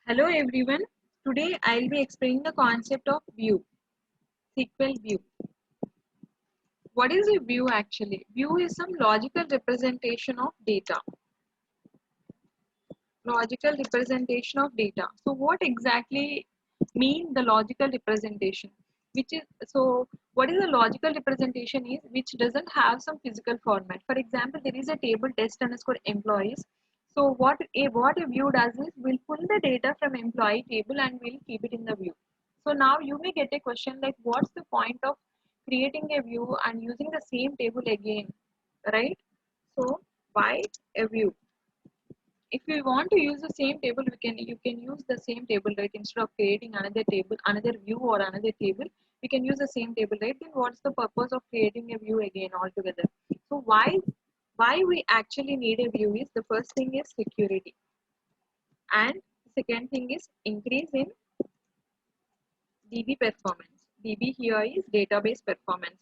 Hello everyone. Today I'll be explaining the concept of view, SQL view. What is a view actually? View is some logical representation of data. Logical representation of data. So what exactly mean the logical representation? Which is what is a logical representation is which doesn't have some physical format. For example, there is a table test underscore employees. So what a view does is we'll pull the data from employee table and we'll keep it in the view. So now you may get a question like what's the point of creating a view and using the same table again, right? So why a view? If you want to use the same table, you can use the same table, right? Instead of creating another table, another view or another table, we can use the same table, right? Then what's the purpose of creating a view again altogether? So why we actually need a view is the first thing is security, and second thing is increase in DB performance. DB here is database performance.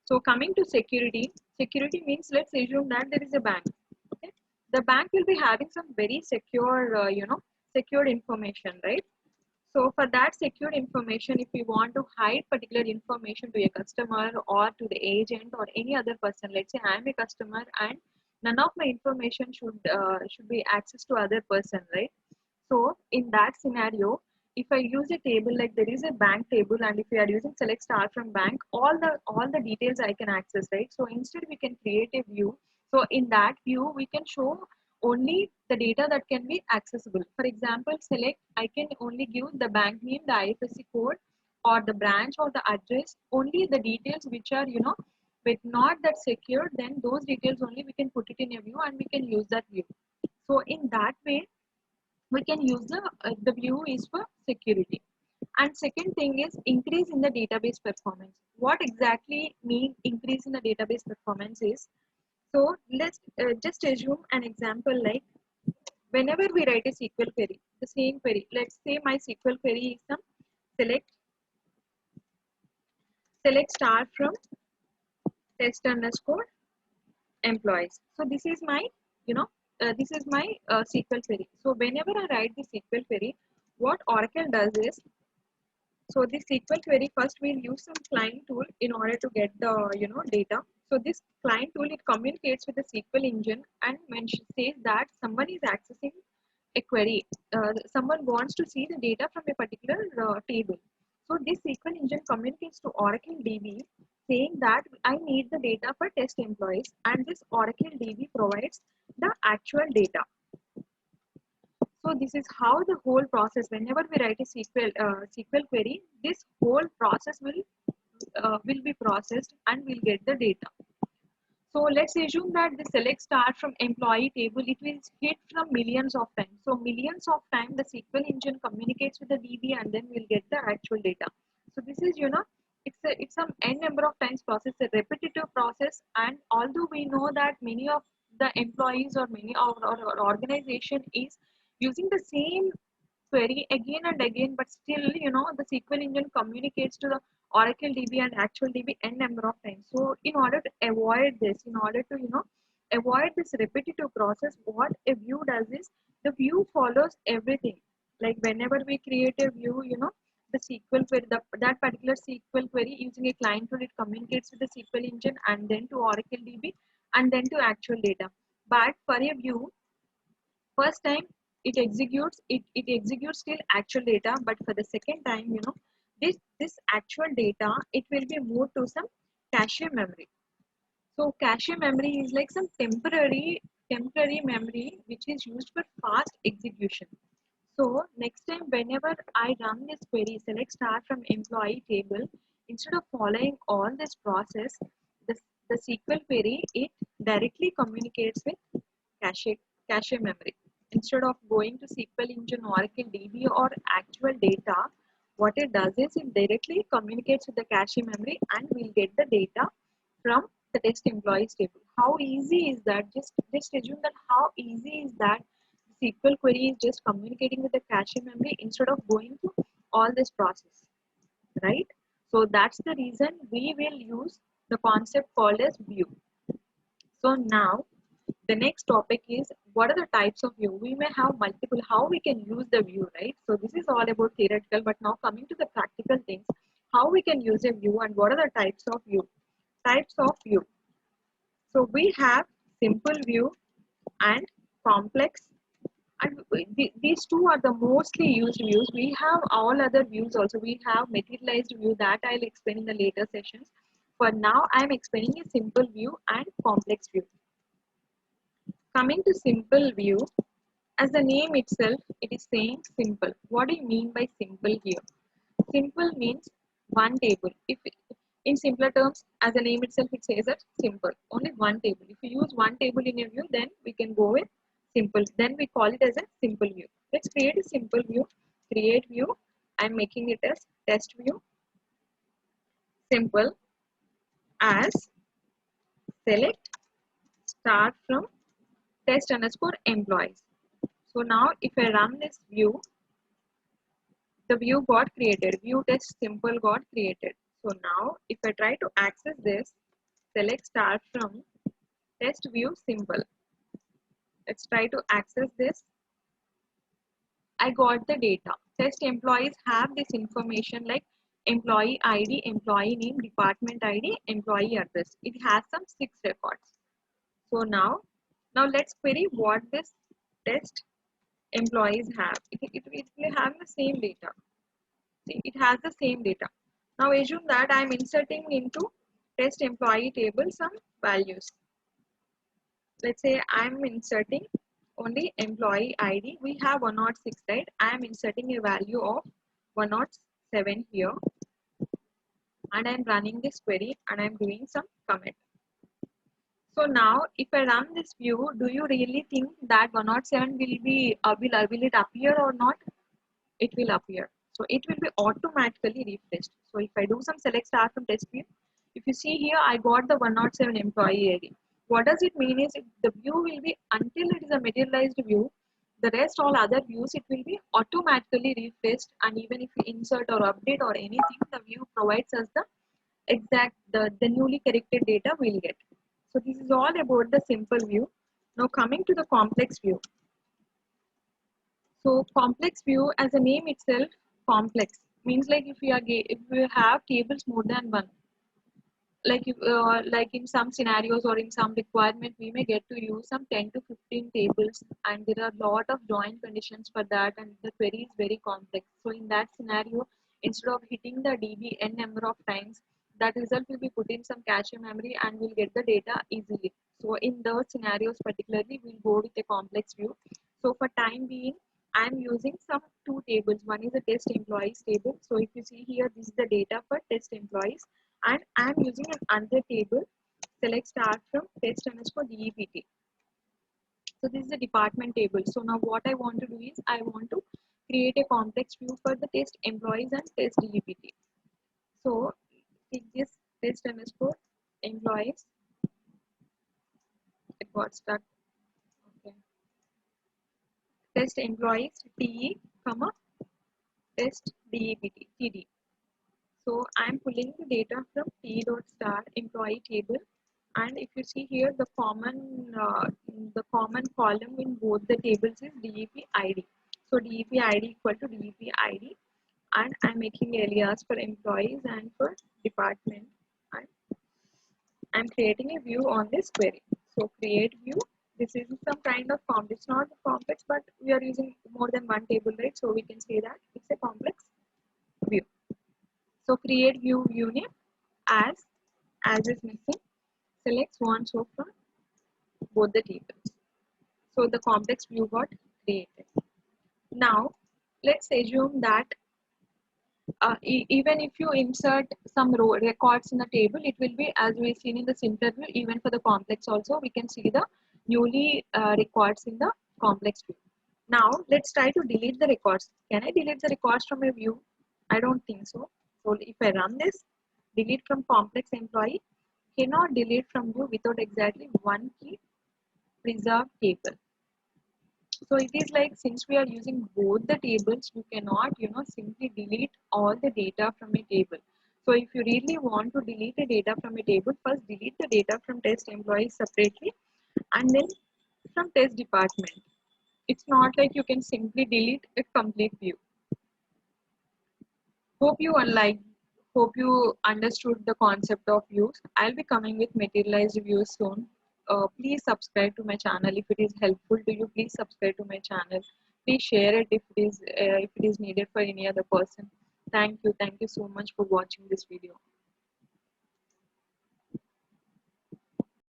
So coming to security, security means let's assume that there is a bank. Okay, the bank will be having some very secure, secured information, right? So for that secured information, if we want to hide particular information to a customer or to the agent or any other person, let's say I am a customer and none of my information should be access to other person, right? So in that scenario, if I use a table like there is a bank table, and if we are using select star from bank, all the details I can access, right? So instead we can create a view. So in that view, we can show only the data that can be accessible. For example, select I can only give the bank name, the IFSC code, or the branch or the address, only the details which are but not that secure. Then those details only we can put it in a view and we can use that view. So in that way we can use the view is for security. And second thing is increase in the database performance. What exactly mean increase in the database performance is, so let's just assume an example like whenever we write a SQL query, the same query, let's say my SQL query is some select select star from test underscore employees. So this is my SQL query. So whenever I write the SQL query, what Oracle does is, so this SQL query, first we'll use some client tool in order to get the data. So this client tool, it communicates with the SQL engine and says that someone is accessing a query. Someone wants to see the data from a particular table. So this SQL engine communicates to Oracle DB saying that I need the data for test employees, and this Oracle DB provides the actual data. So this is how the whole process, whenever we write a SQL query, this whole process will be processed and we'll get the data. So let's assume that the select star from employee table, it will hit from millions of times. So millions of times the SQL engine communicates with the DB and then we'll get the actual data. So this is, it's some n number of times process, a repetitive process. And although we know that many of the employees or many of our organization is using the same query again and again, but still, the SQL engine communicates to the Oracle DB and actual DB n number of times. So in order to avoid this, in order to, avoid this repetitive process, what a view does is the view follows everything. Like whenever we create a view, the SQL query, that particular SQL query using a client tool, it communicates with the SQL engine and then to Oracle DB and then to actual data. But for a view, first time it executes till actual data, but for the second time, this actual data, it will be moved to some cache memory. So cache memory is like some temporary memory which is used for fast execution. So next time whenever I run this query select star from employee table, instead of following all this process, the, the SQL query, it directly communicates with cache cache memory. Instead of going to SQL engine, Oracle DB or actual data, what it does is it directly communicates with the cache memory and we'll get the data from the test employees table. How easy is that? Just assume that how easy is that SQL query is just communicating with the cache memory instead of going through all this process, right? So that's the reason we will use the concept called as view. So now the next topic is what are the types of view? We may have multiple, how we can use the view, right? So this is all about theoretical, but now coming to the practical things, how we can use a view and what are the types of view? Types of view. So we have simple view and complex, and these two are the mostly used views. We have all other views also. We have materialized view that I'll explain in the later sessions. For now, I'm explaining a simple view and complex view. Coming to simple view, as the name itself, it is saying simple. What do you mean by simple here? Simple means one table. If in simpler terms, as the name itself, it says that simple. Only one table. If you use one table in a view, then we can go with simple. Then we call it as a simple view. Let's create a simple view. Create view. I'm making it as test view. Simple as select start from test underscore employees. So now if I run this view, the view got created. View test simple got created. So now if I try to access this, select start from test view simple. Let's try to access this. I got the data. Test employees have this information like employee ID, employee name, department ID, employee address. It has some 6 records. So now let's query what this test employees have. It will have the same data. See, it has the same data. Now assume that I am inserting into test employee table some values. Let's say I am inserting only employee ID. We have 106, right? I am inserting a value of 107 here, and I am running this query and I am doing some comment. So now if I run this view, do you really think that 107 will it appear or not? It will appear. So it will be automatically refreshed. So if I do some select start from test view, if you see here, I got the 107 employee ID. What does it mean is the view will be, until it is a materialized view, the rest all other views, it will be automatically refreshed, and even if you insert or update or anything, the view provides us the exact, the newly corrected data we'll get. So this is all about the simple view. Now coming to the complex view. So complex view, as a name itself, complex means like if we have tables more than one, like in some scenarios or in some requirement, we may get to use some 10 to 15 tables, and there are a lot of join conditions for that, and the query is very complex. So in that scenario, instead of hitting the DB n number of times, that result will be put in some cache memory and we'll get the data easily. So in those scenarios particularly, we'll go with a complex view. So for time being, I'm using some 2 tables. One is a test employees table. So if you see here, this is the data for test employees, and I'm using an another table, select start from test underscore DEPT. So this is the department table. So now what I want to do is I want to create a complex view for the test employees and test DEPT. So take this test underscore employees. It got stuck. Okay. Test employees TE, comma test DEPT TD. So I'm pulling the data from t.start employee table, and if you see here, the common column in both the tables is DEP ID. So DEP ID equal to DEP ID, and I'm making alias for employees and for department, and I'm creating a view on this query. So create view. This is some kind of complex, not complex, but we are using more than one table, right? So we can say that it's a complex view. So create view name as is missing. Select one so from both the tables. So the complex view got created. Now let's assume that even if you insert some row records in the table, it will be as we've seen in the simpler view. Even for the complex also, we can see the newly records in the complex view. Now let's try to delete the records. Can I delete the records from a view? I don't think so. So if I run this, delete from complex employee, cannot delete from view without exactly one key, preserve table. So it is like, since we are using both the tables, you cannot simply delete all the data from a table. So if you really want to delete the data from a table, first delete the data from test employees separately, and then from test department. It's not like you can simply delete a complete view. Hope you unlike Hope you understood the concept of views. I'll be coming with materialized views soon. Please subscribe to my channel if it is helpful to you. Please subscribe to my channel. Please share it if it is needed for any other person. Thank you so much for watching this video.